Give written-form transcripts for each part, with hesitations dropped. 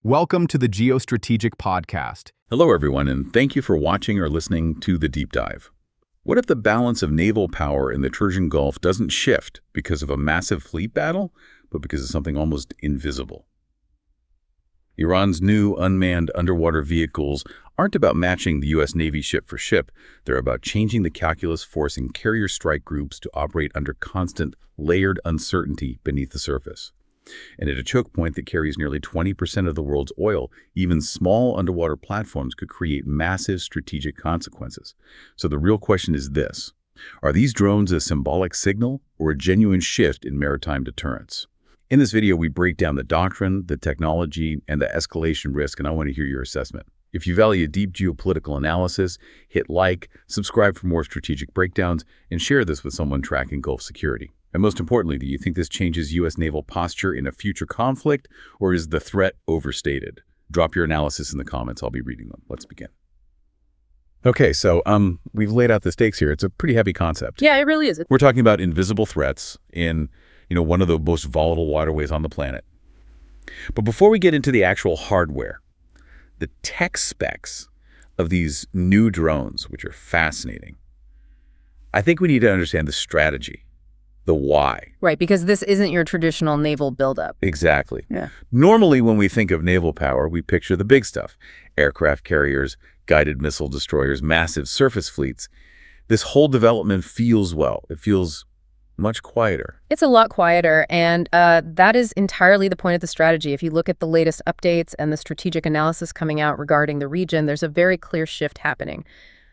Welcome to the Geostrategic Podcast. Hello, everyone, and thank you for watching or listening to The Deep Dive. What if the balance of naval power in the Persian Gulf doesn't shift because of a massive fleet battle, but because of something almost invisible? Iran's new unmanned underwater vehicles aren't about matching the U.S. Navy ship for ship. They're about changing the calculus, forcing carrier strike groups to operate under constant, layered uncertainty beneath the surface. And at a choke point that carries nearly 20% of the world's oil, even small underwater platforms could create massive strategic consequences. So the real question is this: are these drones a symbolic signal or a genuine shift in maritime deterrence? In this video, we break down the doctrine, the technology, and the escalation risk, and I want to hear your assessment. If you value deep geopolitical analysis, hit like, subscribe for more strategic breakdowns, and share this with someone tracking Gulf security. And most importantly, do you think this changes U.S. naval posture in a future conflict, or is the threat overstated? Drop your analysis in the comments. I'll be reading them. Let's begin. Okay, so we've laid out the stakes here. It's a pretty heavy concept. Yeah, it really is. We're talking about invisible threats in, one of the most volatile waterways on the planet. But before we get into the actual hardware, the tech specs of these new drones, which are fascinating, I think we need to understand the strategy. The why. Right, because this isn't your traditional naval buildup. Exactly. Yeah. Normally, when we think of naval power, we picture the big stuff: aircraft carriers, guided missile destroyers, massive surface fleets. This whole development feels, it feels much quieter. It's a lot quieter, and that is entirely the point of the strategy. If you look at the latest updates and the strategic analysis coming out regarding the region, there's a very clear shift happening.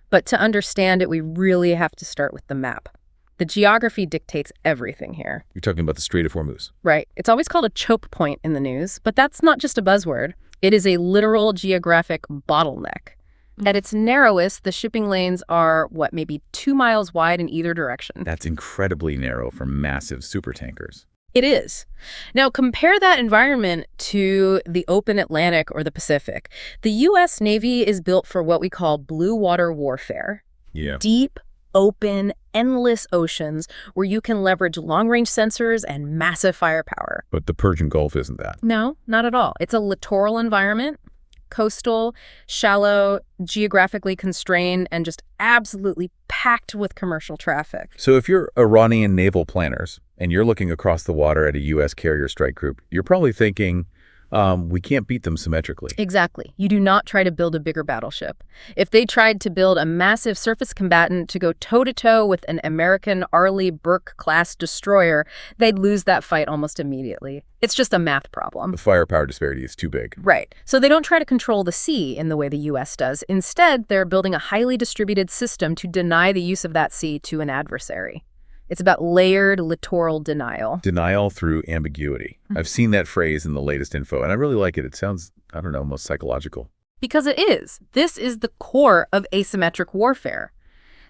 But to understand it, we really have to start with the map. The geography dictates everything here. You're talking about the Strait of Hormuz. Right. It's always called a choke point in the news, but that's not just a buzzword. It is a literal geographic bottleneck. At its narrowest, the shipping lanes are, maybe 2 miles wide in either direction. That's incredibly narrow for massive supertankers. It is. Now, compare that environment to the open Atlantic or the Pacific. The U.S. Navy is built for what we call blue water warfare. Yeah. Deep, open, endless oceans where you can leverage long-range sensors and massive firepower. But the Persian Gulf isn't that. No, not at all. It's a littoral environment, coastal, shallow, geographically constrained, and just absolutely packed with commercial traffic. So if you're Iranian naval planners and you're looking across the water at a U.S. carrier strike group, you're probably thinking, we can't beat them symmetrically. Exactly. You do not try to build a bigger battleship. If they tried to build a massive surface combatant to go toe-to-toe with an American Arleigh Burke-class destroyer, they'd lose that fight almost immediately. It's just a math problem. The firepower disparity is too big. Right. So they don't try to control the sea in the way the U.S. does. Instead, they're building a highly distributed system to deny the use of that sea to an adversary. It's about layered littoral denial. Denial through ambiguity. I've seen that phrase in the latest info, and I really like it. It sounds, almost psychological. Because it is. This is the core of asymmetric warfare.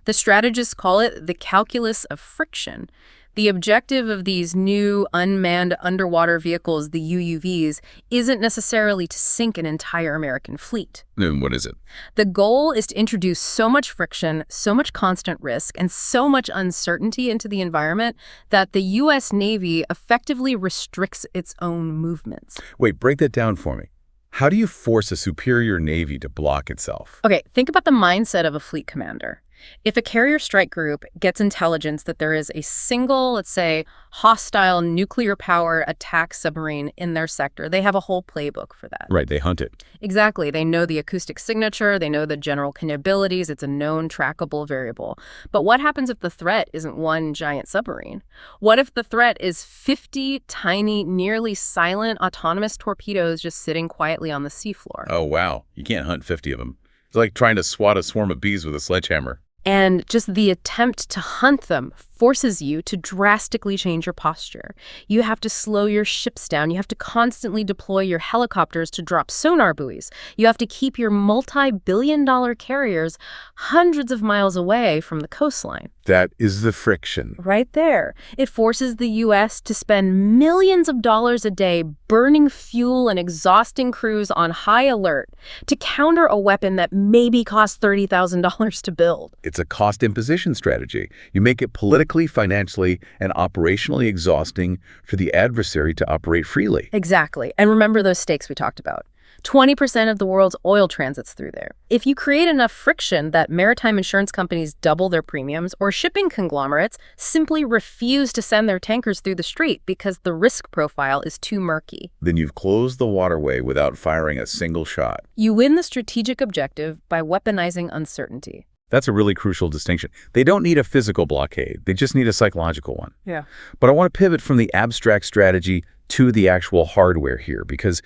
The strategists call it the calculus of friction. The objective of these new unmanned underwater vehicles, the UUVs, isn't necessarily to sink an entire American fleet. And what is it? The goal is to introduce so much friction, so much constant risk, and so much uncertainty into the environment that the U.S. Navy effectively restricts its own movements. Wait, break that down for me. How do you force a superior Navy to block itself? Okay, think about the mindset of a fleet commander. If a carrier strike group gets intelligence that there is a single, let's say, hostile nuclear-powered attack submarine in their sector, they have a whole playbook for that. Right, they hunt it. Exactly. They know the acoustic signature, they know the general capabilities, it's a known trackable variable. But what happens if the threat isn't one giant submarine? What if the threat is 50 tiny, nearly silent, autonomous torpedoes just sitting quietly on the seafloor? Oh, wow. You can't hunt 50 of them. It's like trying to swat a swarm of bees with a sledgehammer. And just the attempt to hunt them forces you to drastically change your posture. You have to slow your ships down. You have to constantly deploy your helicopters to drop sonar buoys. You have to keep your multi-billion-dollar carriers hundreds of miles away from the coastline. That is the friction. Right there. It forces the U.S. to spend millions of dollars a day burning fuel and exhausting crews on high alert to counter a weapon that maybe costs $30,000 to build. It's a cost imposition strategy. You make it politically, financially, and operationally exhausting for the adversary to operate freely. Exactly. And remember those stakes we talked about. 20% of the world's oil transits through there. If you create enough friction that maritime insurance companies double their premiums, or shipping conglomerates simply refuse to send their tankers through the strait because the risk profile is too murky, Then you've closed the waterway without firing a single shot. you win the strategic objective by weaponizing uncertainty. That's a really crucial distinction. They don't need a physical blockade. They just need a psychological one. Yeah. But I want to pivot from the abstract strategy to the actual hardware here because,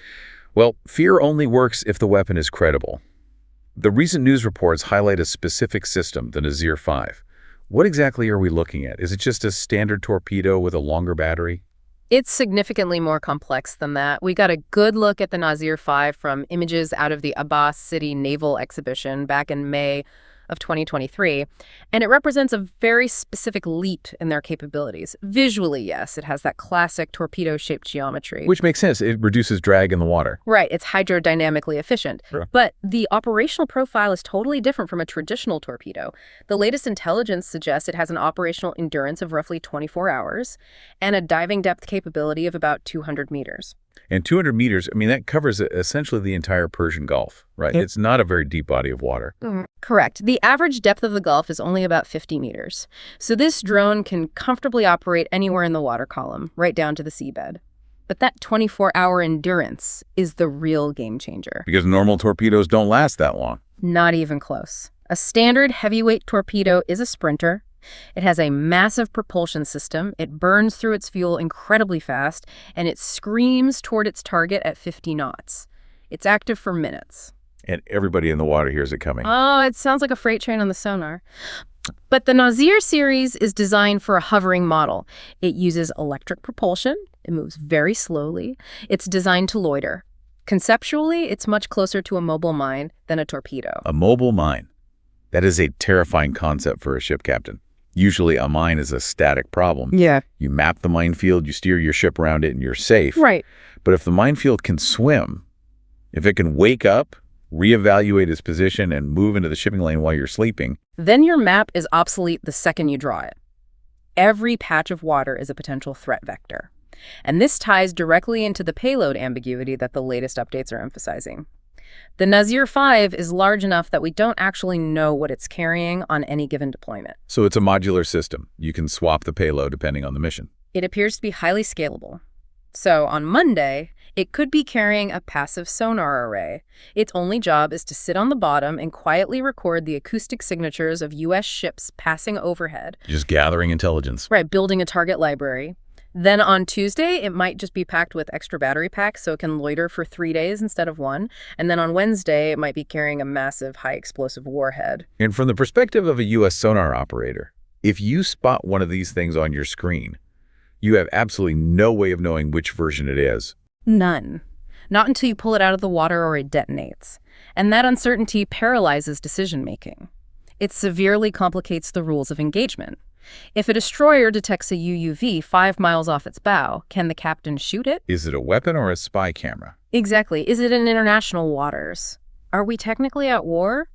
well, fear only works if the weapon is credible. The recent news reports highlight a specific system, the Nazir-5. What exactly are we looking at? Is it just a standard torpedo with a longer battery? It's significantly more complex than that. We got a good look at the Nazir-5 from images out of the Abbas City Naval Exhibition back in May of 2023, and it represents a very specific leap in their capabilities. Visually, yes, it has that classic torpedo-shaped geometry. Which makes sense. It reduces drag in the water. Right, it's hydrodynamically efficient. Sure. But the operational profile is totally different from a traditional torpedo. The latest intelligence suggests it has an operational endurance of roughly 24 hours and a diving depth capability of about 200 meters. And 200 meters, I mean, that covers essentially the entire Persian Gulf, right? Yep. It's not a very deep body of water. Correct. The average depth of the Gulf is only about 50 meters. So this drone can comfortably operate anywhere in the water column, right down to the seabed. But that 24-hour endurance is the real game changer. Because normal torpedoes don't last that long. Not even close. A standard heavyweight torpedo is a sprinter. It has a massive propulsion system, it burns through its fuel incredibly fast, and it screams toward its target at 50 knots. It's active for minutes. And everybody in the water hears it coming. Oh, it sounds like a freight train on the sonar. But the Nazir-series is designed for a hovering model. It uses electric propulsion. It moves very slowly. It's designed to loiter. Conceptually, it's much closer to a mobile mine than a torpedo. A mobile mine. That is a terrifying concept for a ship captain. Usually a mine is a static problem. Yeah. You map the minefield, you steer your ship around it, and you're safe. Right. But if the minefield can swim, if it can wake up, reevaluate its position, and move into the shipping lane while you're sleeping, then your map is obsolete the second you draw it. Every patch of water is a potential threat vector. And this ties directly into the payload ambiguity that the latest updates are emphasizing. The Nazir-5 is large enough that we don't actually know what it's carrying on any given deployment. So it's a modular system. You can swap the payload depending on the mission. It appears to be highly scalable. So on Monday, it could be carrying a passive sonar array. Its only job is to sit on the bottom and quietly record the acoustic signatures of U.S. ships passing overhead. Just gathering intelligence. Right, building a target library. Then on Tuesday, it might just be packed with extra battery packs so it can loiter for 3 days instead of 1. And then on Wednesday, it might be carrying a massive high-explosive warhead. And from the perspective of a U.S. sonar operator, if you spot one of these things on your screen, you have absolutely no way of knowing which version it is. None. Not until you pull it out of the water or it detonates. And that uncertainty paralyzes decision-making. It severely complicates the rules of engagement. If a destroyer detects a UUV 5 miles off its bow, can the captain shoot it? Is it a weapon or a spy camera? Exactly. Is it in international waters? Are we technically at war?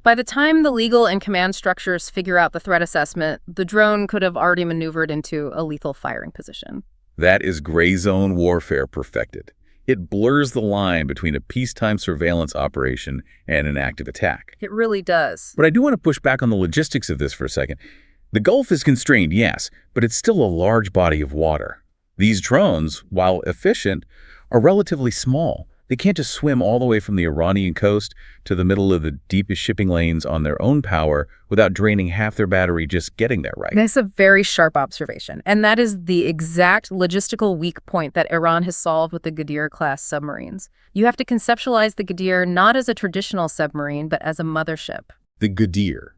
By the time the legal and command structures figure out the threat assessment, the drone could have already maneuvered into a lethal firing position. That is gray zone warfare perfected. It blurs the line between a peacetime surveillance operation and an active attack. It really does. But I do want to push back on the logistics of this for a second. The Gulf is constrained, yes, but it's still a large body of water. These drones, while efficient, are relatively small. They can't just swim all the way from the Iranian coast to the middle of the deepest shipping lanes on their own power without draining half their battery just getting there right. That's a very sharp observation. And that is the exact logistical weak point that Iran has solved with the Ghadir-class submarines. You have to conceptualize the Ghadir not as a traditional submarine, but as a mothership. The Ghadir.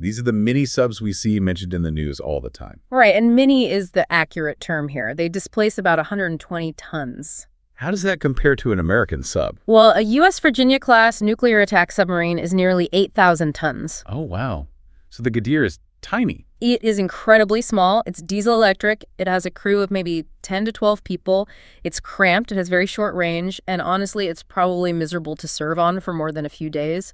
These are the mini-subs we see mentioned in the news all the time. Right, and mini is the accurate term here. They displace about 120 tons. How does that compare to an American sub? Well, a U.S. Virginia-class nuclear attack submarine is nearly 8,000 tons. Oh, wow. So the Ghadir is tiny. It is incredibly small. It's diesel-electric. It has a crew of maybe 10 to 12 people. It's cramped, it has very short range, and honestly, it's probably miserable to serve on for more than a few days.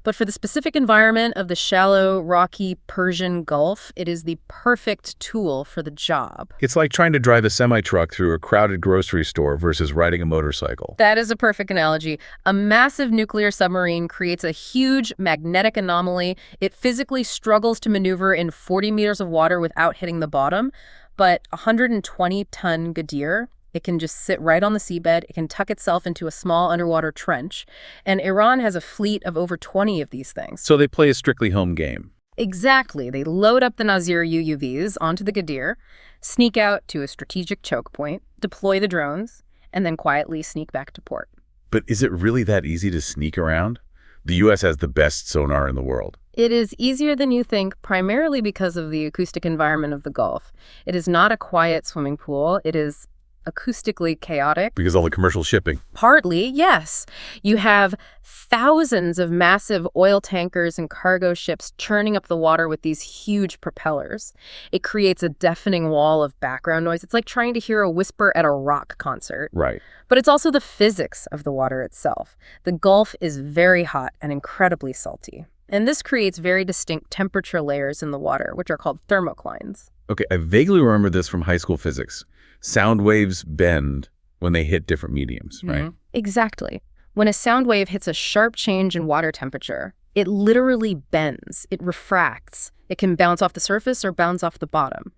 But for the specific environment of the shallow, rocky Persian Gulf, it is the perfect tool for the job. It's like trying to drive a semi-truck through a crowded grocery store versus riding a motorcycle. That is a perfect analogy. A massive nuclear submarine creates a huge magnetic anomaly. It physically struggles to maneuver in 40 meters of water without hitting the bottom, but 120-ton Ghadir, it can just sit right on the seabed. It can tuck itself into a small underwater trench. And Iran has a fleet of over 20 of these things. So they play a strictly home game. Exactly. They load up the Nazir UUVs onto the Ghadir, sneak out to a strategic choke point, deploy the drones, and then quietly sneak back to port. But is it really that easy to sneak around? The U.S. has the best sonar in the world. It is easier than you think, primarily because of the acoustic environment of the Gulf. It is not a quiet swimming pool. It is acoustically chaotic. Because all the commercial shipping. Partly, yes. You have thousands of massive oil tankers and cargo ships churning up the water with these huge propellers. It creates a deafening wall of background noise. It's like trying to hear a whisper at a rock concert. Right. But it's also the physics of the water itself. The Gulf is very hot and incredibly salty. And this creates very distinct temperature layers in the water, which are called thermoclines. Okay, I vaguely remember this from high school physics. Sound waves bend when they hit different mediums, right? Exactly. When a sound wave hits a sharp change in water temperature, it literally bends, it refracts. It can bounce off the surface or bounce off the bottom.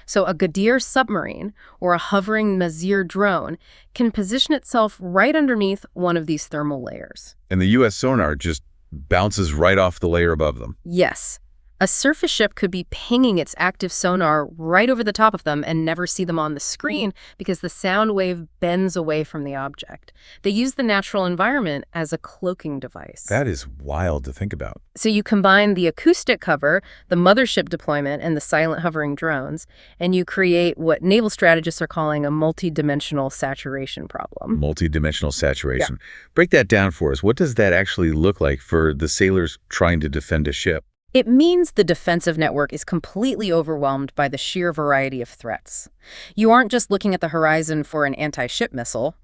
So a Ghadir submarine or a hovering Nazir drone can position itself right underneath one of these thermal layers. And the U.S. sonar just bounces right off the layer above them. Yes. A surface ship could be pinging its active sonar right over the top of them and never see them on the screen because the sound wave bends away from the object. They use the natural environment as a cloaking device. That is wild to think about. So you combine the acoustic cover, the mothership deployment, and the silent hovering drones, and you create what naval strategists are calling a multi-dimensional saturation problem. Multi-dimensional saturation. Yeah. Break that down for us. What does that actually look like for the sailors trying to defend a ship? It means the defensive network is completely overwhelmed by the sheer variety of threats. You aren't just looking at the horizon for an anti-ship missile.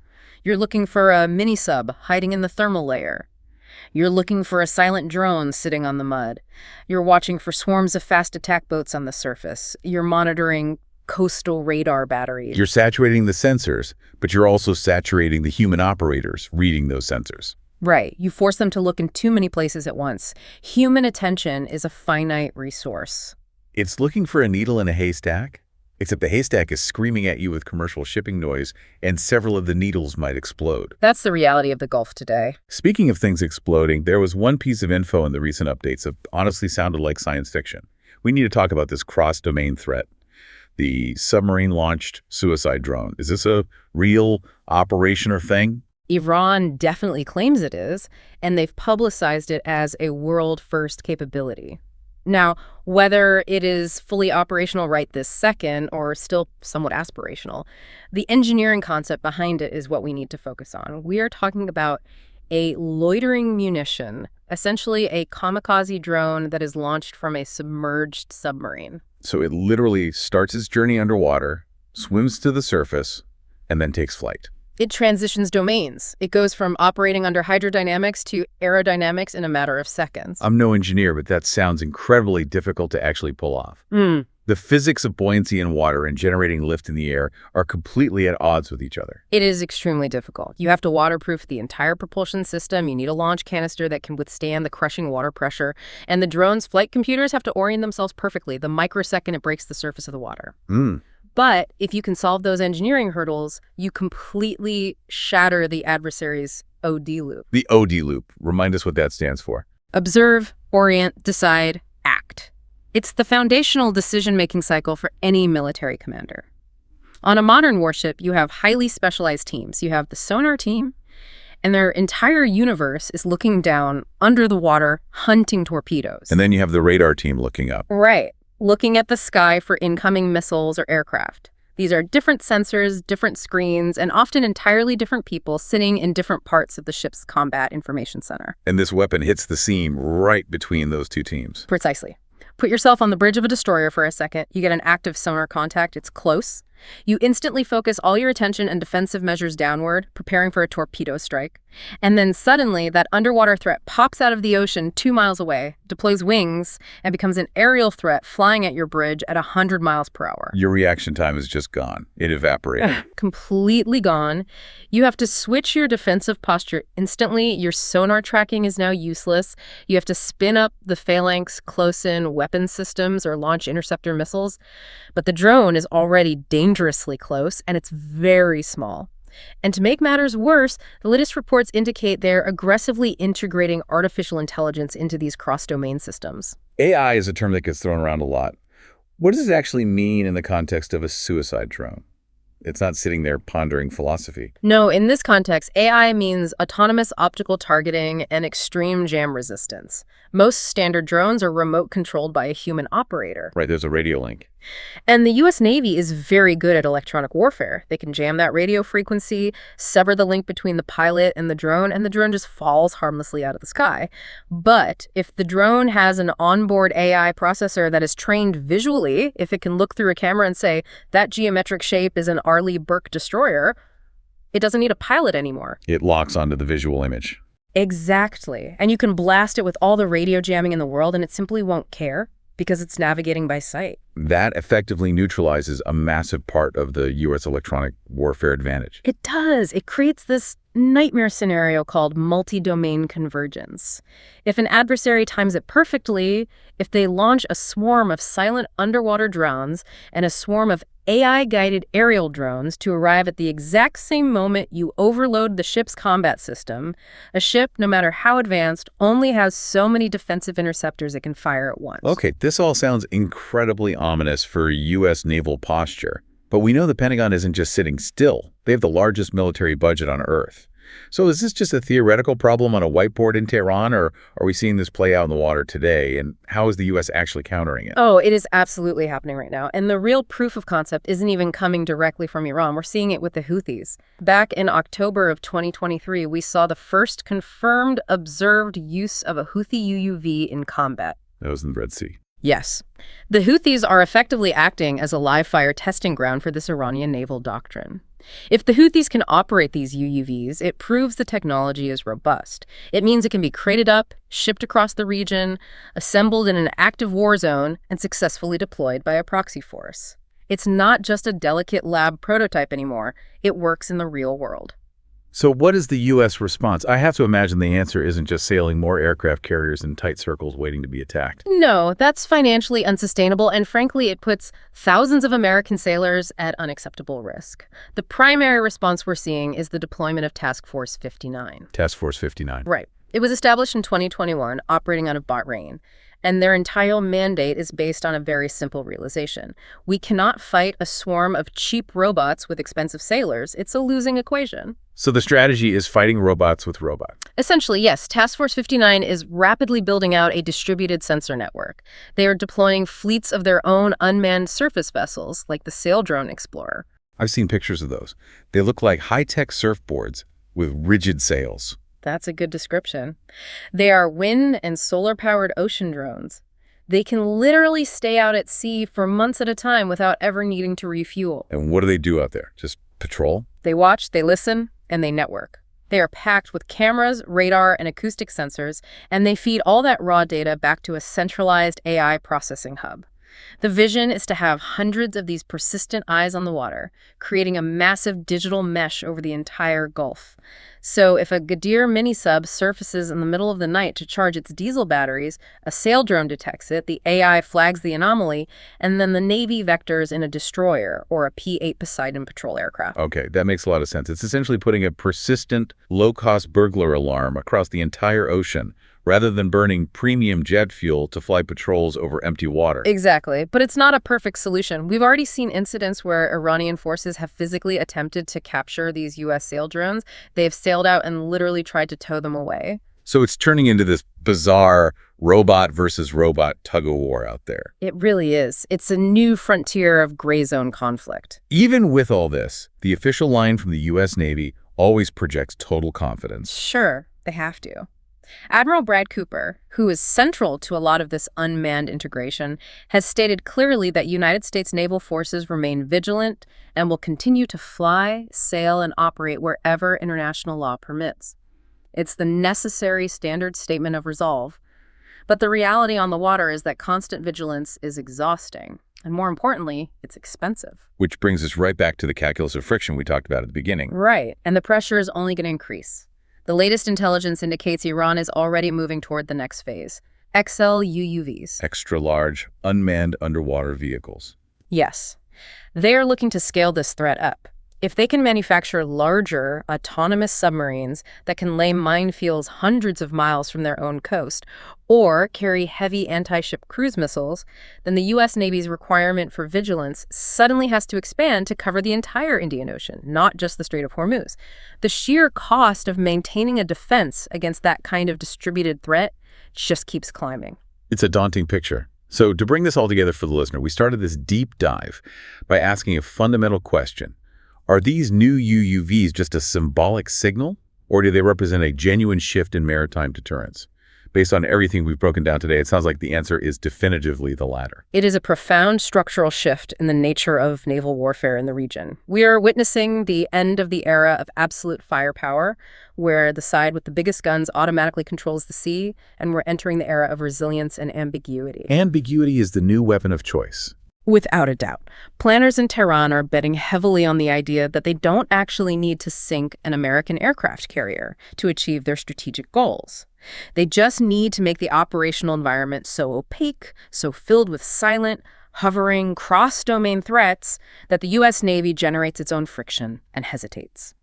You're looking for a mini-sub hiding in the thermal layer. You're looking for a silent drone sitting on the mud. You're watching for swarms of fast attack boats on the surface. You're monitoring coastal radar batteries. You're saturating the sensors, but you're also saturating the human operators reading those sensors. Right. You force them to look in too many places at once. Human attention is a finite resource. It's looking for a needle in a haystack, except the haystack is screaming at you with commercial shipping noise, and several of the needles might explode. That's the reality of the Gulf today. Speaking of things exploding, there was one piece of info in the recent updates that honestly sounded like science fiction. We need to talk about this cross-domain threat. The submarine-launched suicide drone. Is this a real operation or thing? Iran definitely claims it is, and they've publicized it as a world-first capability. Now, whether it is fully operational right this second or still somewhat aspirational, the engineering concept behind it is what we need to focus on. We are talking about a loitering munition, essentially a kamikaze drone that is launched from a submerged submarine. So it literally starts its journey underwater, swims to the surface, and then takes flight. It transitions domains. It goes from operating under hydrodynamics to aerodynamics in a matter of seconds. I'm no engineer, but that sounds incredibly difficult to actually pull off. The physics of buoyancy in water and generating lift in the air are completely at odds with each other. It is extremely difficult. You have to waterproof the entire propulsion system. You need a launch canister that can withstand the crushing water pressure. And the drone's flight computers have to orient themselves perfectly the microsecond it breaks the surface of the water. But if you can solve those engineering hurdles, you completely shatter the adversary's OD loop. The OD loop. Remind us what that stands for. Observe, orient, decide, act. It's the foundational decision-making cycle for any military commander. On a modern warship, you have highly specialized teams. You have the sonar team, and their entire universe is looking down under the water, hunting torpedoes. And then you have the radar team looking up. Right. Looking at the sky for incoming missiles or aircraft. These are different sensors, different screens, and often entirely different people sitting in different parts of the ship's combat information center. And this weapon hits the seam right between those two teams. Precisely. Put yourself on the bridge of a destroyer for a second. You get an active sonar contact. It's close. You instantly focus all your attention and defensive measures downward, preparing for a torpedo strike. And then suddenly, that underwater threat pops out of the ocean 2 miles away, deploys wings, and becomes an aerial threat flying at your bridge at 100 miles per hour. Your reaction time is just gone. It evaporated. Completely gone. You have to switch your defensive posture instantly. Your sonar tracking is now useless. You have to spin up the phalanx close-in weapon systems or launch interceptor missiles. But the drone is already dangerously close, and it's very small. And to make matters worse, the latest reports indicate they're aggressively integrating artificial intelligence into these cross-domain systems. AI is a term that gets thrown around a lot. What does it actually mean in the context of a suicide drone? It's not sitting there pondering philosophy. No, in this context, AI means autonomous optical targeting and extreme jam resistance. Most standard drones are remote controlled by a human operator. Right, there's a radio link. And the U.S. Navy is very good at electronic warfare. They can jam that radio frequency, sever the link between the pilot and the drone just falls harmlessly out of the sky. But if the drone has an onboard AI processor that is trained visually, if it can look through a camera and say, that geometric shape is an Arleigh Burke destroyer, it doesn't need a pilot anymore. It locks onto the visual image. Exactly. And you can blast it with all the radio jamming in the world, and it simply won't care because it's navigating by sight. That effectively neutralizes a massive part of the U.S. electronic warfare advantage. It does. It creates this nightmare scenario called multi-domain convergence. If an adversary times it perfectly, if they launch a swarm of silent underwater drones and a swarm of AI-guided aerial drones to arrive at the exact same moment you overload the ship's combat system, a ship, no matter how advanced, only has so many defensive interceptors it can fire at once. Okay, this all sounds incredibly ominous for U.S. naval posture. But we know the Pentagon isn't just sitting still. They have the largest military budget on Earth. So is this just a theoretical problem on a whiteboard in Tehran, or are we seeing this play out in the water today? And how is the U.S. actually countering it? Oh, it is absolutely happening right now. And the real proof of concept isn't even coming directly from Iran. We're seeing it with the Houthis. Back in October of 2023, we saw the first confirmed observed use of a Houthi UUV in combat. That was in the Red Sea. Yes. The Houthis are effectively acting as a live-fire testing ground for this Iranian naval doctrine. If the Houthis can operate these UUVs, it proves the technology is robust. It means it can be crated up, shipped across the region, assembled in an active war zone, and successfully deployed by a proxy force. It's not just a delicate lab prototype anymore. It works in the real world. So what is the U.S. response? I have to imagine the answer isn't just sailing more aircraft carriers in tight circles waiting to be attacked. No, that's financially unsustainable, and frankly, it puts thousands of American sailors at unacceptable risk. The primary response we're seeing is the deployment of Task Force 59. Task Force 59. Right. It was established in 2021, operating out of Bahrain. And their entire mandate is based on a very simple realization. We cannot fight a swarm of cheap robots with expensive sailors. It's a losing equation. So the strategy is fighting robots with robots. Essentially, yes. Task Force 59 is rapidly building out a distributed sensor network. They are deploying fleets of their own unmanned surface vessels, like the Sail Drone Explorer. I've seen pictures of those. They look like high-tech surfboards with rigid sails. That's a good description. They are wind and solar-powered ocean drones. They can literally stay out at sea for months at a time without ever needing to refuel. And what do they do out there? Just patrol? They watch, they listen, and they network. They are packed with cameras, radar, and acoustic sensors, and they feed all that raw data back to a centralized AI processing hub. The vision is to have hundreds of these persistent eyes on the water, creating a massive digital mesh over the entire Gulf. So if a Ghadir mini-sub surfaces in the middle of the night to charge its diesel batteries, a sail drone detects it, the AI flags the anomaly, and then the Navy vectors in a destroyer or a P-8 Poseidon patrol aircraft. Okay, that makes a lot of sense. It's essentially putting a persistent, low-cost burglar alarm across the entire ocean, rather than burning premium jet fuel to fly patrols over empty water. Exactly, but it's not a perfect solution. We've already seen incidents where Iranian forces have physically attempted to capture these U.S. sail drones. They've sailed out and literally tried to tow them away. So it's turning into this bizarre robot versus robot tug-of-war out there. It really is. It's a new frontier of gray zone conflict. Even with all this, the official line from the U.S. Navy always projects total confidence. Sure, they have to. Admiral Brad Cooper, who is central to a lot of this unmanned integration, has stated clearly that United States naval forces remain vigilant and will continue to fly, sail, and operate wherever international law permits. It's the necessary standard statement of resolve. But the reality on the water is that constant vigilance is exhausting. And more importantly, it's expensive. Which brings us right back to the calculus of friction we talked about at the beginning. Right. And the pressure is only going to increase. The latest intelligence indicates Iran is already moving toward the next phase, XL UUVs. Extra-large, unmanned underwater vehicles. Yes. They are looking to scale this threat up. If they can manufacture larger, autonomous submarines that can lay minefields hundreds of miles from their own coast, or carry heavy anti-ship cruise missiles, then the U.S. Navy's requirement for vigilance suddenly has to expand to cover the entire Indian Ocean, not just the Strait of Hormuz. The sheer cost of maintaining a defense against that kind of distributed threat just keeps climbing. It's a daunting picture. So to bring this all together for the listener, we started this deep dive by asking a fundamental question. Are these new UUVs just a symbolic signal, or do they represent a genuine shift in maritime deterrence? Based on everything we've broken down today, it sounds like the answer is definitively the latter. It is a profound structural shift in the nature of naval warfare in the region. We are witnessing the end of the era of absolute firepower, where the side with the biggest guns automatically controls the sea, and we're entering the era of resilience and ambiguity. Ambiguity is the new weapon of choice. Without a doubt. Planners in Tehran are betting heavily on the idea that they don't actually need to sink an American aircraft carrier to achieve their strategic goals. They just need to make the operational environment so opaque, so filled with silent, hovering, cross-domain threats that the U.S. Navy generates its own friction and hesitates.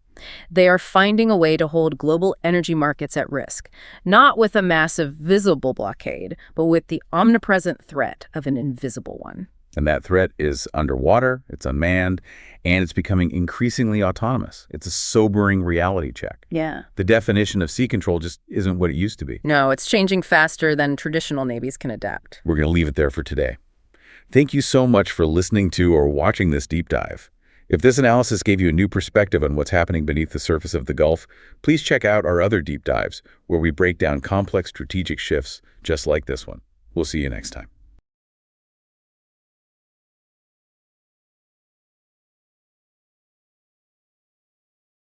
They are finding a way to hold global energy markets at risk, not with a massive visible blockade, but with the omnipresent threat of an invisible one. And that threat is underwater, it's unmanned, and it's becoming increasingly autonomous. It's a sobering reality check. Yeah. The definition of sea control just isn't what it used to be. No, it's changing faster than traditional navies can adapt. We're going to leave it there for today. Thank you so much for listening to or watching this deep dive. If this analysis gave you a new perspective on what's happening beneath the surface of the Gulf, please check out our other deep dives where we break down complex strategic shifts just like this one. We'll see you next time.